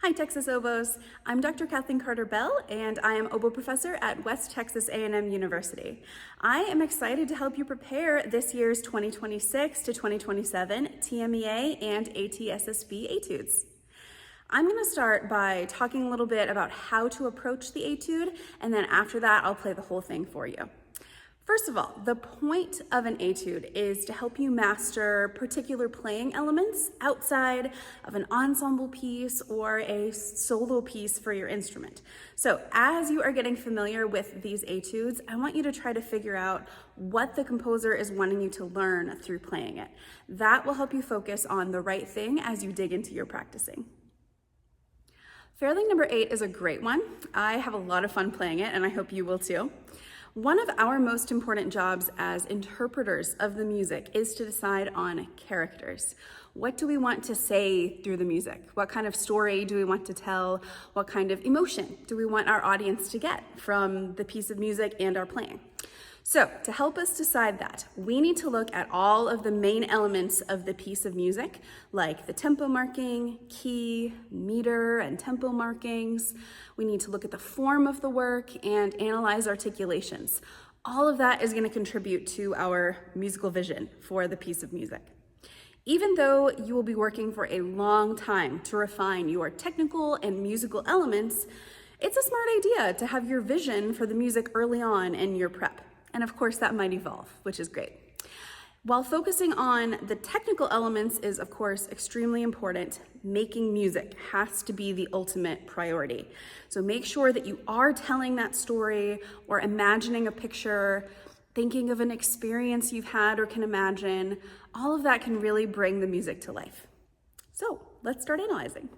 Hi Texas Oboes, I'm Dr. Kathleen Carter Bell and I am Oboe Professor at West Texas A&M University. I am excited to help you prepare this year's 2026 to 2027 TMEA and ATSSB Etudes. I'm going to start by talking a little bit about how to approach the Etude, and then after that I'll play the whole thing for you. First of all, the point of an etude is to help you master particular playing elements outside of an ensemble piece or a solo piece for your instrument. So as you are getting familiar with these etudes, I want you to try to figure out what the composer is wanting you to learn through playing it. That will help you focus on the right thing as you dig into your practicing. Ferling number 8 is a great one. I have a lot of fun playing it, and I hope you will too. One of our most important jobs as interpreters of the music is to decide on characters. What do we want to say through the music? What kind of story do we want to tell? What kind of emotion do we want our audience to get from the piece of music and our playing? So to help us decide that, we need to look at all of the main elements of the piece of music, like the tempo marking, key, meter, and tempo markings. We need to look at the form of the work and analyze articulations. All of that is going to contribute to our musical vision for the piece of music. Even though you will be working for a long time to refine your technical and musical elements, it's a smart idea to have your vision for the music early on in your prep. And of course, that might evolve, which is great. While focusing on the technical elements is, of course, extremely important, making music has to be the ultimate priority. So make sure that you are telling that story or imagining a picture, thinking of an experience you've had or can imagine. All of that can really bring the music to life. So let's start analyzing.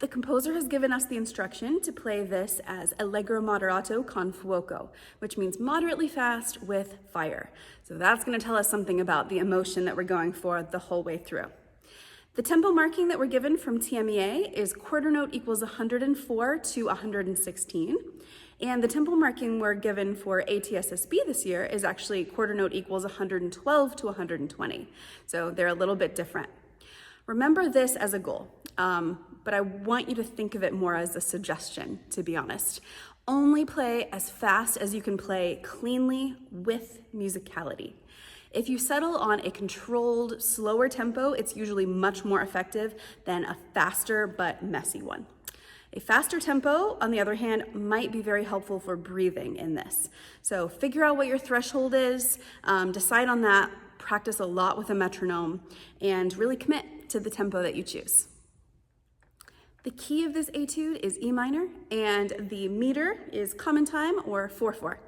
The composer has given us the instruction to play this as Allegro moderato con fuoco, which means moderately fast with fire. So that's going to tell us something about the emotion that we're going for the whole way through. The tempo marking that we're given from TMEA is quarter note equals 104 to 116. And the tempo marking we're given for ATSSB this year is actually quarter note equals 112 to 120. So they're a little bit different. Remember this as a goal, but I want you to think of it more as a suggestion, to be honest. Only play as fast as you can play cleanly with musicality. If you settle on a controlled, slower tempo, it's usually much more effective than a faster but messy one. A faster tempo, on the other hand, might be very helpful for breathing in this. So figure out what your threshold is, decide on that, practice a lot with a metronome, and really commit to the tempo that you choose. The key of this etude is E minor, and the meter is common time or 4/4.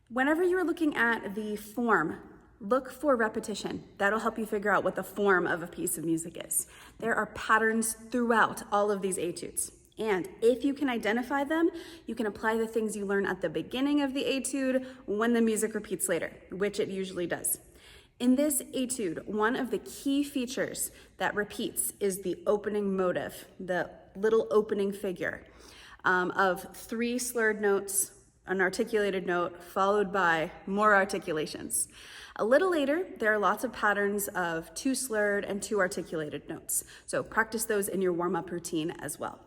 Whenever you're looking at the form, look for repetition. That'll help you figure out what the form of a piece of music is. There are patterns throughout all of these etudes. And if you can identify them, you can apply the things you learn at the beginning of the etude when the music repeats later, which it usually does. In this etude, one of the key features that repeats is the opening motive, the little opening figure of 3 slurred notes, an articulated note, followed by more articulations. A little later, there are lots of patterns of 2 slurred and 2 articulated notes. So practice those in your warm-up routine as well.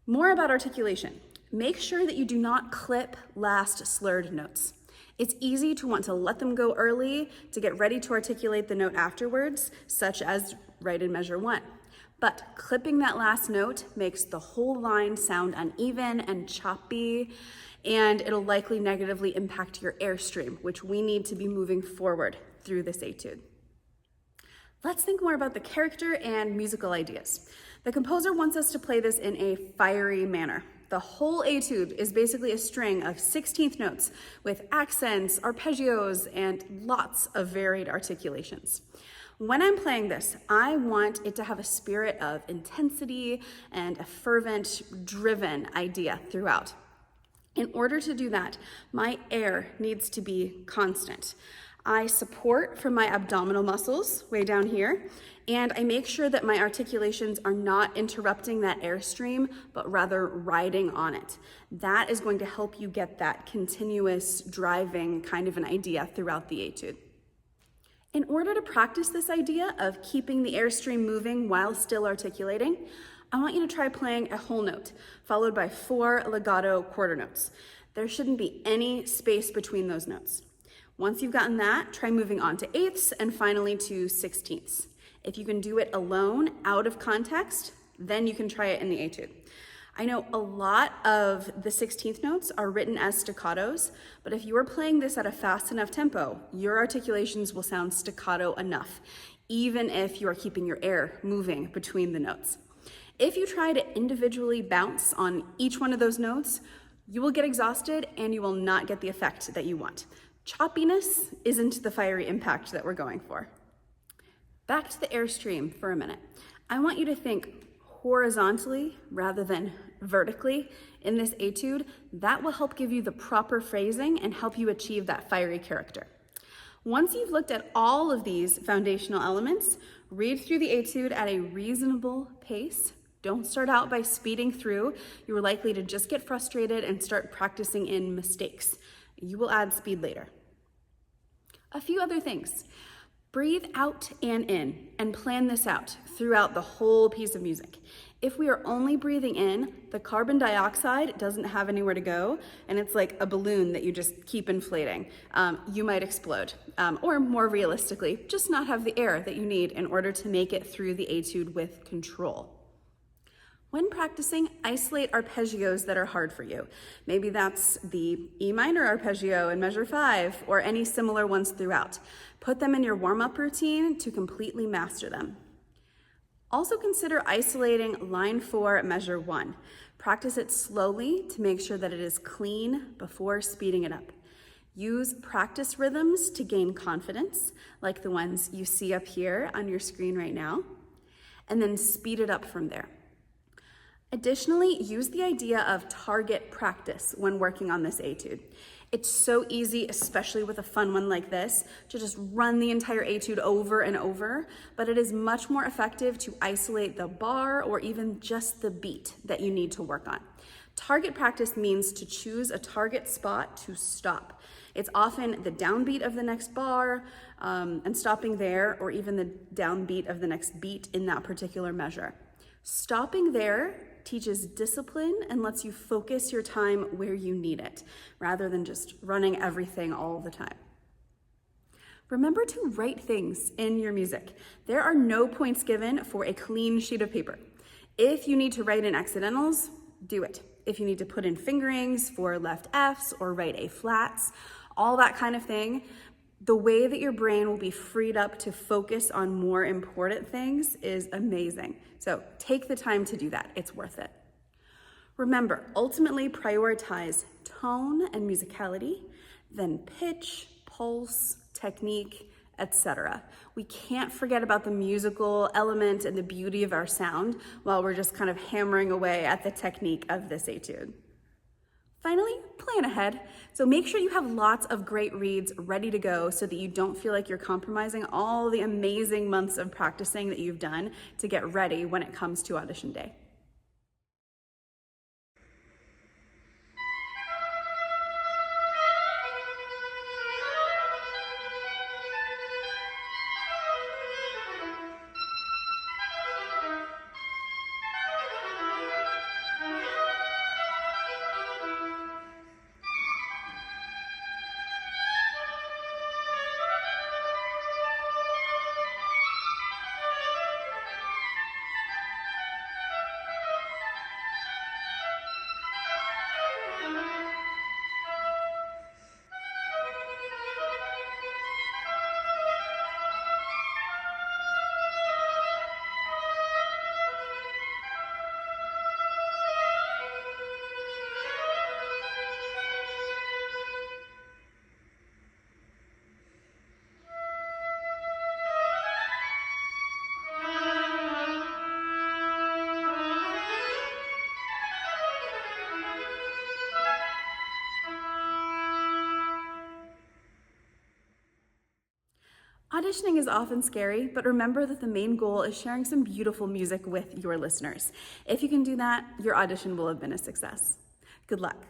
More about articulation. Make sure that you do not clip last slurred notes. It's easy to want to let them go early to get ready to articulate the note afterwards, such as right in measure 1. But clipping that last note makes the whole line sound uneven and choppy, and it'll likely negatively impact your airstream, which we need to be moving forward through this etude. Let's think more about the character and musical ideas. The composer wants us to play this in a fiery manner. The whole etude is basically a string of 16th notes with accents, arpeggios, and lots of varied articulations. When I'm playing this, I want it to have a spirit of intensity and a fervent, driven idea throughout. In order to do that, my air needs to be constant. I support from my abdominal muscles way down here, and I make sure that my articulations are not interrupting that airstream, but rather riding on it. That is going to help you get that continuous driving kind of an idea throughout the etude. In order to practice this idea of keeping the airstream moving while still articulating, I want you to try playing a whole note, followed by 4 legato quarter notes. There shouldn't be any space between those notes. Once you've gotten that, try moving on to eighths and finally to sixteenths. If you can do it alone, out of context, then you can try it in the Etude. I know a lot of the 16th notes are written as staccatos, but if you are playing this at a fast enough tempo, your articulations will sound staccato enough, even if you are keeping your air moving between the notes. If you try to individually bounce on each one of those notes, you will get exhausted and you will not get the effect that you want. Choppiness isn't the fiery impact that we're going for. Back to the airstream for a minute. I want you to think horizontally rather than vertically in this etude. That will help give you the proper phrasing and help you achieve that fiery character. Once you've looked at all of these foundational elements, read through the etude at a reasonable pace. Don't start out by speeding through. You are likely to just get frustrated and start practicing in mistakes. You will add speed later. A few other things. Breathe out and in and plan this out throughout the whole piece of music. If we are only breathing in, the carbon dioxide doesn't have anywhere to go, and it's like a balloon that you just keep inflating. You might explode, or more realistically, just not have the air that you need in order to make it through the etude with control. When practicing, isolate arpeggios that are hard for you. Maybe that's the E minor arpeggio in measure 5 or any similar ones throughout. Put them in your warm-up routine to completely master them. Also consider isolating line 4, measure 1. Practice it slowly to make sure that it is clean before speeding it up. Use practice rhythms to gain confidence, like the ones you see up here on your screen right now, and then speed it up from there. Additionally, use the idea of target practice when working on this etude. It's so easy, especially with a fun one like this, to just run the entire etude over and over, but it is much more effective to isolate the bar or even just the beat that you need to work on. Target practice means to choose a target spot to stop. It's often the downbeat of the next bar and stopping there, or even the downbeat of the next beat in that particular measure. Stopping there teaches discipline and lets you focus your time where you need it, rather than just running everything all the time. Remember to write things in your music. There are no points given for a clean sheet of paper. If you need to write in accidentals, do it. If you need to put in fingerings for left Fs or right A flats, all that kind of thing, the way that your brain will be freed up to focus on more important things is amazing. So take the time to do that. It's worth it. Remember, ultimately prioritize tone and musicality, then pitch, pulse, technique, etc. We can't forget about the musical element and the beauty of our sound while we're just kind of hammering away at the technique of this etude. Finally, plan ahead. So make sure you have lots of great reads ready to go so that you don't feel like you're compromising all the amazing months of practicing that you've done to get ready when it comes to audition day. Auditioning is often scary, but remember that the main goal is sharing some beautiful music with your listeners. If you can do that, your audition will have been a success. Good luck.